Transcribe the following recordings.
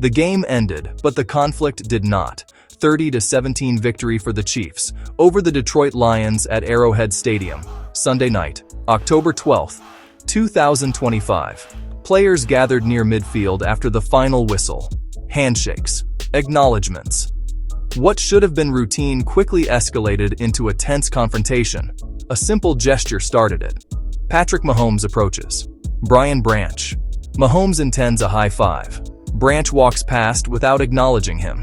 The game ended, but the conflict did not. 30-17 victory for the Chiefs over the Detroit Lions at Arrowhead Stadium, Sunday night, October 12, 2025. Players gathered near midfield after the final whistle. Handshakes, acknowledgements. What should have been routine quickly escalated into a tense confrontation. A simple gesture started it. Patrick Mahomes approaches. Brian Branch. Mahomes intends a high five. Branch walks past without acknowledging him.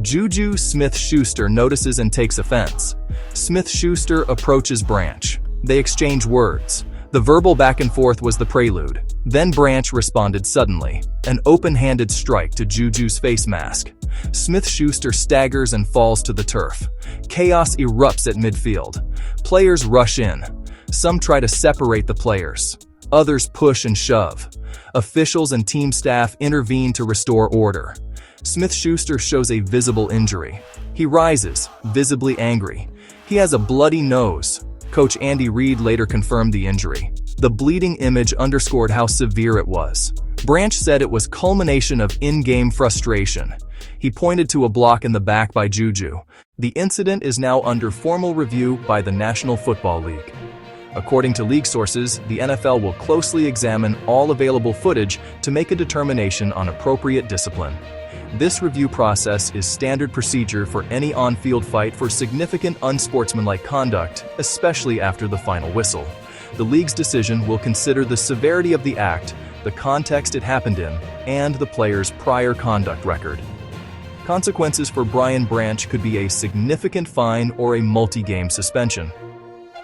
JuJu Smith-Schuster notices and takes offense. Smith-Schuster approaches Branch. They exchange words. The verbal back and forth was the prelude. Then Branch responded suddenly, an open-handed strike to JuJu's face mask. Smith-Schuster staggers and falls to the turf. Chaos erupts at midfield. Players rush in. Some try to separate the players. Others push and shove. Officials and team staff intervene to restore order. Smith-Schuster shows a visible injury. He rises, visibly angry. He has a bloody nose. Coach Andy Reid later confirmed the injury. The bleeding image underscored how severe it was. Branch said it was culmination of in-game frustration. He pointed to a block in the back by JuJu. The incident is now under formal review by the National Football League. According to league sources, the NFL will closely examine all available footage to make a determination on appropriate discipline. This review process is standard procedure for any on-field fight for significant unsportsmanlike conduct, especially after the final whistle. The league's decision will consider the severity of the act, the context it happened in, and the player's prior conduct record. Consequences for Brian Branch could be a significant fine or a multi-game suspension.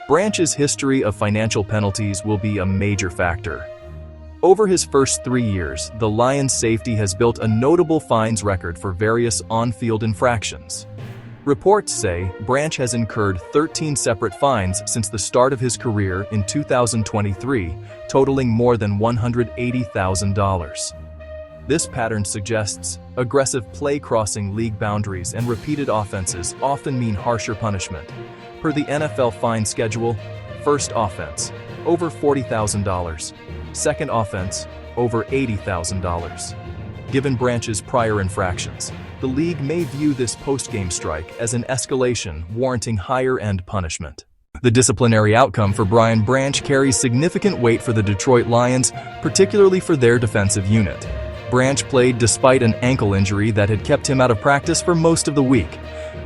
Branch's history of financial penalties will be a major factor. Over his first 3 years, the Lions' safety has built a notable fines record for various on-field infractions. Reports say Branch has incurred 13 separate fines since the start of his career in 2023, totaling more than $180,000. This pattern suggests aggressive play crossing league boundaries and repeated offenses often mean harsher punishment. Per the NFL fine schedule, first offense, over $40,000. Second offense, over $80,000. Given Branch's prior infractions, the league may view this post-game strike as an escalation warranting higher-end punishment. The disciplinary outcome for Brian Branch carries significant weight for the Detroit Lions, particularly for their defensive unit. Branch played despite an ankle injury that had kept him out of practice for most of the week.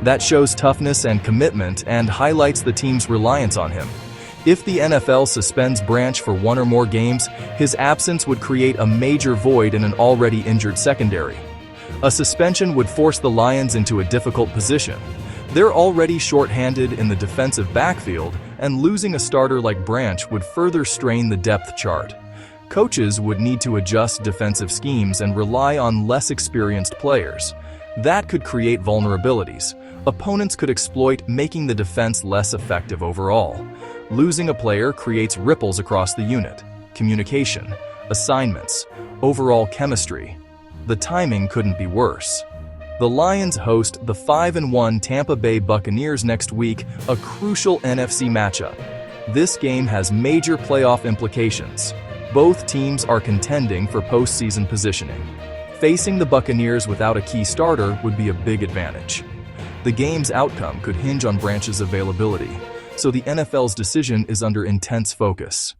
That shows toughness and commitment and highlights the team's reliance on him. If the NFL suspends Branch for 1 or more games, his absence would create a major void in an already injured secondary. A suspension would force the Lions into a difficult position. They're already short-handed in the defensive backfield, and losing a starter like Branch would further strain the depth chart. Coaches would need to adjust defensive schemes and rely on less experienced players. That could create vulnerabilities. Opponents could exploit, making the defense less effective overall. Losing a player creates ripples across the unit. Communication, assignments, overall chemistry. The timing couldn't be worse. The Lions host the 5-1 Tampa Bay Buccaneers next week, a crucial NFC matchup. This game has major playoff implications. Both teams are contending for postseason positioning. Facing the Buccaneers without a key starter would be a big advantage. The game's outcome could hinge on Branch's availability, so the NFL's decision is under intense focus.